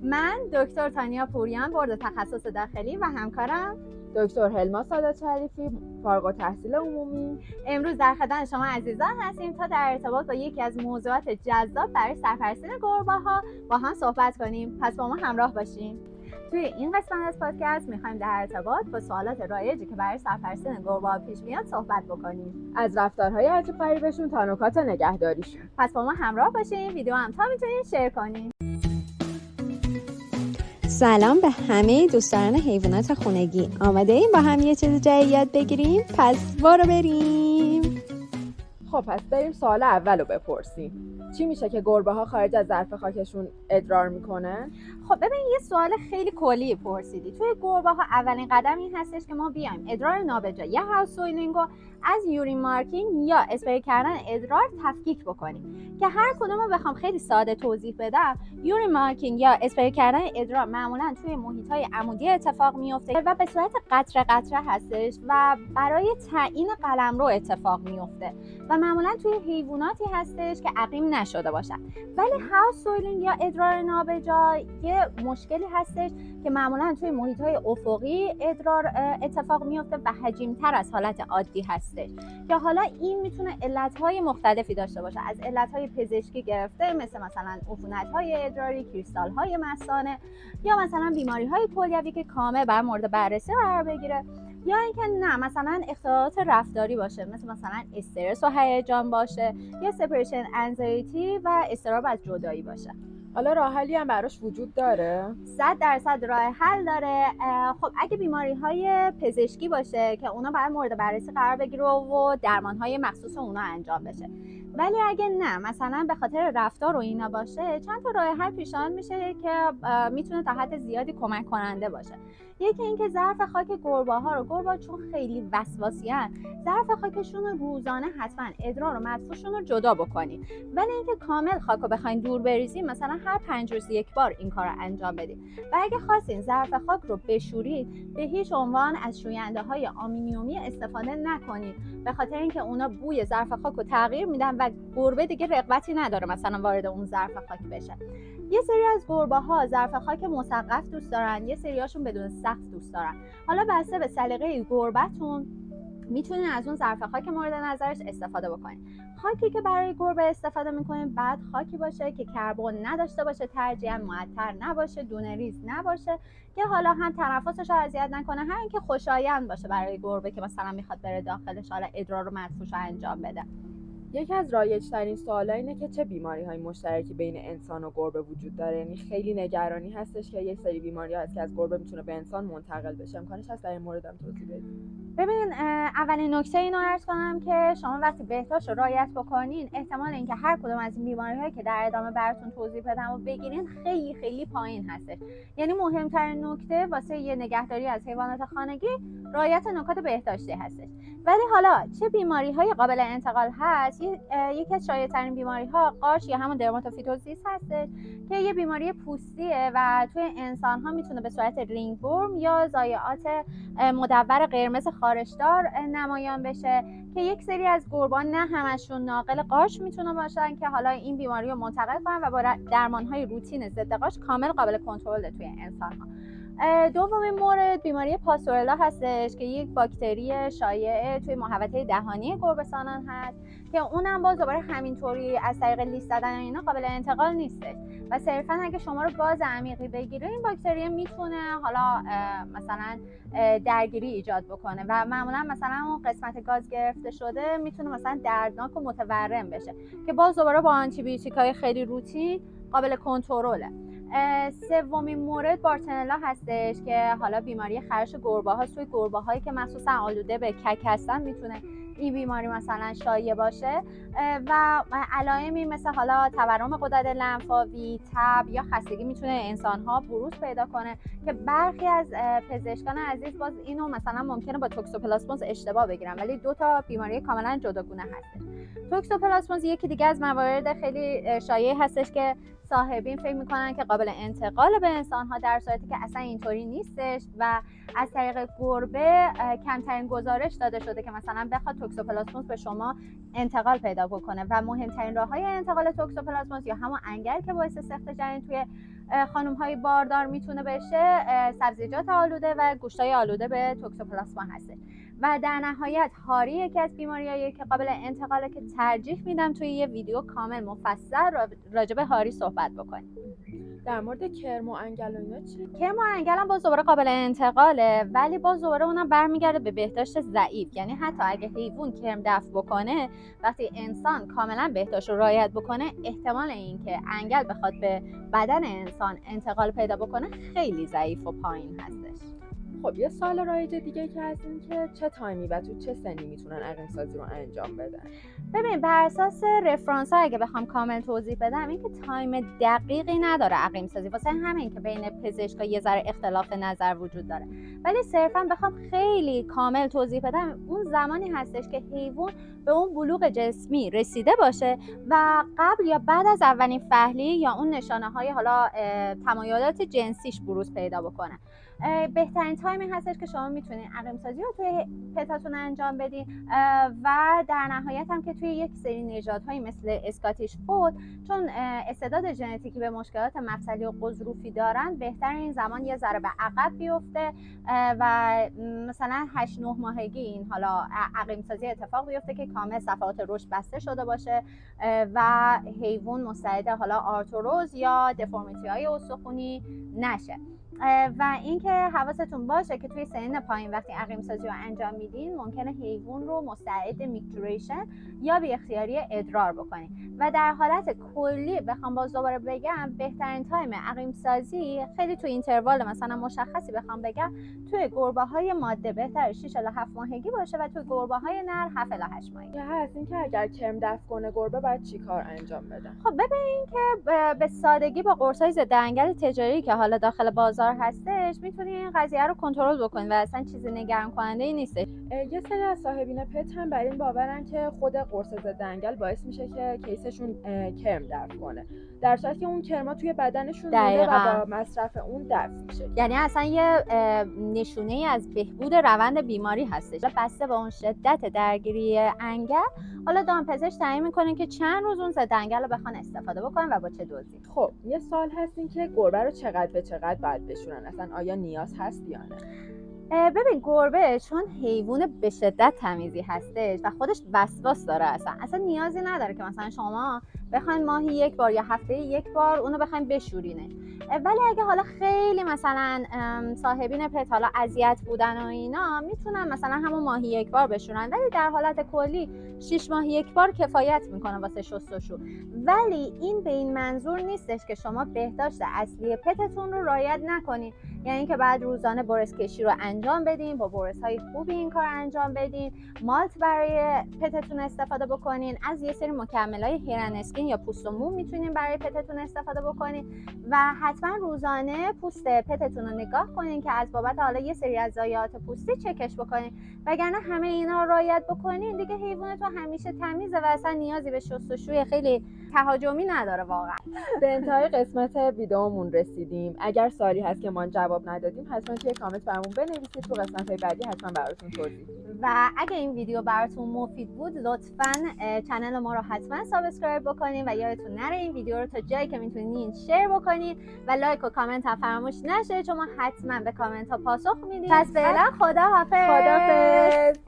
من دکتر تانیا پوریان، بورد تخصص داخلی و همکارم دکتر هلما سادات شریفی، فارغ التحصیل عمومی. امروز در خدمت شما عزیزان هستیم تا در ارتباط با یکی از موضوعات جذاب برای سرپرستین گربه‌ها با هم صحبت کنیم. پس با ما همراه باشین. توی این قسمت از پادکست می‌خوایم در ارتباط با سوالات رایجی که برای سرپرستین گربه‌ها پیش میاد صحبت بکنیم. از رفتارهای عجیب غریبشون تا نکات نگهداریشون. پس با ما همراه باشین. ویدیو هم تا میتونید شیر کنین. سلام به همه دوستان حیوانات خونگی. آماده ایم با هم یه چیز جدید یاد بگیریم؟ پس برو بریم. خب پس بریم سوال اول رو بپرسیم. چی میشه که گربه‌ها خارج از ظرف خاکشون ادرار میکنن؟ خب ببین، یه سوال خیلی کلی پرسیدی. توی گربه‌ها اولین قدم این هستش که ما بیایم ادرار نابجا یا هاوس سویلینگ رو از یورین مارکینگ یا اسپری کردن ادرار تفکیک بکنیم. که هر کدوم رو بخوام خیلی ساده توضیح بدم، یورین مارکینگ یا اسپری کردن ادرار معمولا توی محیط‌های عمودی اتفاق میفته و به صورت قطره قطره هستش و برای تعیین قلمرو اتفاق میفته و معمولا توی حیواناتی هستش که عقیم نشده باشن. ولی هاوس سویلینگ یا ادرار نابجا یه مشکلی هستش که معمولا توی محیط‌های افقی ادرار اتفاق میفته و حجیم‌تر از حالت عادی هستش که حالا این میتونه علت‌های مختلفی داشته باشه، از علت‌های پزشکی گرفته مثلا عفونت‌های ادراری، کریستال‌های مثانه یا مثلا بیماری‌های کلیوی که کامل بر مورد بررسی قرار بگیره، یا اینکه نه مثلا اختلالات رفتاری باشه مثلا استرس و هیجان باشه یا سپریشن انزایتی و اضطراب از جدایی باشه. حالا راه حلی هم براش وجود داره؟ 100% راه حل داره. خب اگه بیماری‌های پزشکی باشه که اونا باید مورد بررسی قرار بگیره و درمان‌های مخصوص اونا انجام بشه. ولی اگه نه مثلا به خاطر رفتار و اینا باشه، چند تا راه حل پیشنهاد میشه که میتونه تا حد زیادی کمک کننده باشه. یکی اینکه ظرف خاک گربه‌ها رو، گربه‌ها چون خیلی وسواسی‌ان، ظرف خاکشون رو روزانه حتما ادرار و مدفوعشون رو جدا بکنید. ولی اینکه کامل خاک رو بخواید دور بریزید، مثلا هر 5 روز یک بار این کار رو انجام بدید. و اگه خواستین ظرف خاک رو بشورید، به هیچ عنوان از شوینده‌های آمونیومی استفاده نکنید، به خاطر اینکه اونا بوی ظرف خاک رو تغییر میدن و گربه دیگه رغبتی نداره مثلا وارد اون ظرف خاک بشه. یه سری از گربه‌ها ظرف خاک مسقف دوست دارن، یه سریاشون بدون سقف دوست دارن. حالا بسته به سلیقه گربه‌تون میتونین از اون ظرف خاک مورد نظرش استفاده بکنین. خاکی که برای گربه استفاده میکنین بعد خاکی باشه که کربن نداشته باشه، ترجیحاً معطر نباشه، دونه ریز نباشه که حالا هم تنفسش رو اذیت نکنه، هم اینکه خوشایند باشه برای گربه که مثلا میخواد بره داخلش حالا ادرار و مدفوعش رو انجام بده. یکی از رایج‌ترین سوالا اینه که چه بیماری‌های مشترکی بین انسان و گربه وجود داره. یعنی خیلی نگرانی هستش که یک سری بیماری‌ها هست که از گربه میتونه به انسان منتقل بشه. امکانش هست در این مورد هم توضیح بدید؟ ببینین، اولین نکته اینو عرض کنم که شما وقتی بهداشت رو رعایت بکنین، احتمال اینکه هر کدوم از این بیماری‌هایی که در ادامه براتون توضیح بدم و بگیرین خیلی خیلی پایین هستش. یعنی مهمترین نکته واسه یه نگهداری از حیوانات خانگی رعایت نکات بهداشتی هستش. ولی حالا چه بیماری‌های قابل انتقال هست؟ یکی از شایع‌ترین بیماری‌ها قارچ یا همون درماتوفیتوزیس هستش که یه بیماری پوستیه و توی انسان‌ها میتونه به صورت رینگ ورم یا ضایعات مدور قرمز خارشدار نمایان بشه که یک سری از گربه‌ها نه همشون ناقل قارچ میتونه باشن که حالا این بیماری رو منتقل کنن و با درمان‌های روتین ضد قارچ کامل قابل کنترل توی انسان‌ها. دومین مورد بیماری پاستورلا هستش که یک باکتری شایع توی محوطه دهانی گربه‌سانان هست که اونم باز دوباره همینطوری از طریق لیست زدن اینا قابل انتقال نیستش و صرفا اگه شما رو گاز عمیقی بگیره این باکتری میتونه حالا مثلا درگیری ایجاد بکنه و معمولا مثلا اون قسمت گاز گرفته شده میتونه مثلا دردناک و متورم بشه که باز دوباره با آنتی بیوتیک‌های خیلی روتین قابل کنترله. سومین مورد بارتنلا هستش که حالا بیماری خرش گربه هاست. توی گربه هایی که مخصوصا آلوده به کک هستن میتونه این بیماری مثلا شایع باشه و علائمی مثل حالا تورم غدد لنفاوی، تب یا خستگی میتونه انسان ها بروز پیدا کنه که برخی از پزشکان عزیز باز اینو مثلا ممکنه با توکسوپلاسموز اشتباه بگیرن، ولی دو تا بیماری کاملا جداگونه هستش. توکسوپلاسموز یکی دیگه از موارد خیلی شایع هستش که صاحبین فکر میکنن که قابل انتقال به انسان ها، در صورتی که اصلا اینطوری نیستش و از طریق گربه کمترین گزارش داده شده که مثلا بخواد توکسوپلاسموز به شما انتقال پیدا بکنه و مهمترین راههای انتقال توکسوپلاسموز یا همون انگل که باعث سقط جنین توی خانم‌های باردار میتونه بشه سبزیجات آلوده و گوشت‌های آلوده به توکسوپلاسما هست. و در نهایت هاری یکی از بیماریایی که قابل انتقاله که ترجیح میدم توی یه ویدیو کامل مفصل راجع به هاری صحبت بکنیم. در مورد کرم و انگل و اینا چی؟ کرم و انگل هم باز دوباره قابل انتقاله، ولی باز دوباره اونم برمیگرده به بهداشت ضعیف. یعنی حتی اگه حیوان کرم دفع بکنه، وقتی انسان کاملا بهداشت رو رعایت بکنه، احتمال اینکه انگل بخواد به بدن انسان انتقال پیدا بکنه خیلی ضعیف و پایین هستش. خب یه سوال رایج دیگه که هست این که چه تایمی و تو چه سنی میتونن عقیم سازی رو انجام بدن؟ ببین بر اساس رفرانس ها اگه بخوام کامل توضیح بدم، این که تایم دقیقی نداره عقیم سازی، واسه همین که بین پزشکا یه ذره اختلاف نظر وجود داره. ولی صرفا بخوام خیلی کامل توضیح بدم، اون زمانی هستش که حیوان به اون بلوغ جسمی رسیده باشه و قبل یا بعد از اولین فحلی یا اون نشانه های حالا تمایلات جنسیش بروز پیدا بکنه. بهترین تایمی هستش که شما میتونید عقیم سازی رو توی پتاتون انجام بدین و در نهایت هم که توی یک سری نژادهایی مثل اسکاتیش فولد، چون استعداد ژنتیکی به مشکلات مفصلی و غضروفی دارن، بهتر این زمان یه ذره به عقب بیفته و مثلا 8-9 ماهگی این حالا عقیم سازی اتفاق بیفته که کامل صفحات رشد بسته شده باشه و حیوان مستعد حالا آرتروز یا دفورمیتی های استخوانی نشه. و اینکه حواستون باشه که توی سن پایین وقتی عقیم سازی رو انجام میدین، ممکنه حیوان رو مستعد میکتوریشن یا بی اختیاری ادرار بکنین. و در حالت کلی بخوام باز دوباره بگم، بهترین تایم عقیم سازی خیلی توی اینتروال مثلا مشخصی بخوام بگم، توی گربه های ماده بهتره 6 الی 7 ماهگی باشه و توی گربه های نر 7 الی 8 ماهگی. هست این که اگر کرم دفع کنه گربه باید چی کار انجام بدن؟ خب ببین که به سادگی با قرصای ضد انگل تجاری که حالا داخل بازار هستش میتونی این قضیه رو کنترل بکنی و اصلا چیزی نگران کننده ای نیست. یه سری از صاحبین پت هم بر این باورن که خود قرص ضد انگل باعث میشه که کیسشون کرم دفع کنه، در صورتی که اون کرما توی بدنشون مونده و با مصرف اون دفع میشه. یعنی اصلا یه نشونه ای از بهبود روند بیماری هستش. بسته به اون شدت درگیری انگل، حالا دامپزشک تعیین میکنه که چند روز اون ضد انگل رو بخوان استفاده بکنن و با چه دوزی. خب یه سوال هست این که گربه رو چقدر به چقدر باید بشورن؟ اصلا آیا نیاز هست یا نه؟ ببین گربه چون حیوان به شدت تمیزی هستش و خودش وسواس داره، اصلا نیازی نداره که مثلا شما بخواین ماهی یک بار یا هفته یک بار اونو بخواین بشورینه. ولی اگه حالا خیلی مثلا صاحبین پت حالا اذیت بودن و اینا، میتونن مثلا همون ماهی یک بار بشورن، ولی در حالت کلی 6 ماه یک بار کفایت میکنه واسه شستشو. ولی این به این منظور نیستش که شما بهداشت اصلی پتتون رو رعایت نکنین، یعنی که بعد روزانه برس کشی رو انجام بدین، با برس های خوبی این کار انجام بدین، مالت برای پتتون استفاده بکنین، از یه سری مکمل‌های هیرن اسکین یا پوست و مو میتونین برای پتتون استفاده بکنین و حتما روزانه پوست پتتون رو نگاه کنین که از بابت حالا یه سری از ضایعات پوستی چکش بکنین، وگرنه همه اینا رو رعایت بکنین دیگه حیوانتون همیشه تمیزه و اصلا نیازی به شستشوی خیلی تهاجمی نداره. واقعا به انتهای قسمت ویدئومون رسیدیم. اگر سوالی هست که ما جواب ندادیم حتما توی کامنت برامون بنویسید، تو قسمت‌های بعدی حتما براتون توضیح میدیم. و اگه این ویدیو براتون مفید بود، لطفاً کانال ما رو حتما سابسکرایب بکنین و یادتون نره این ویدیو رو تا جایی که میتونین شیر بکنین و لایک و کامنت هم فراموش نشه، چون ما حتما به کامنت ها پاسخ میدیم. پس فعلا خداحافظ.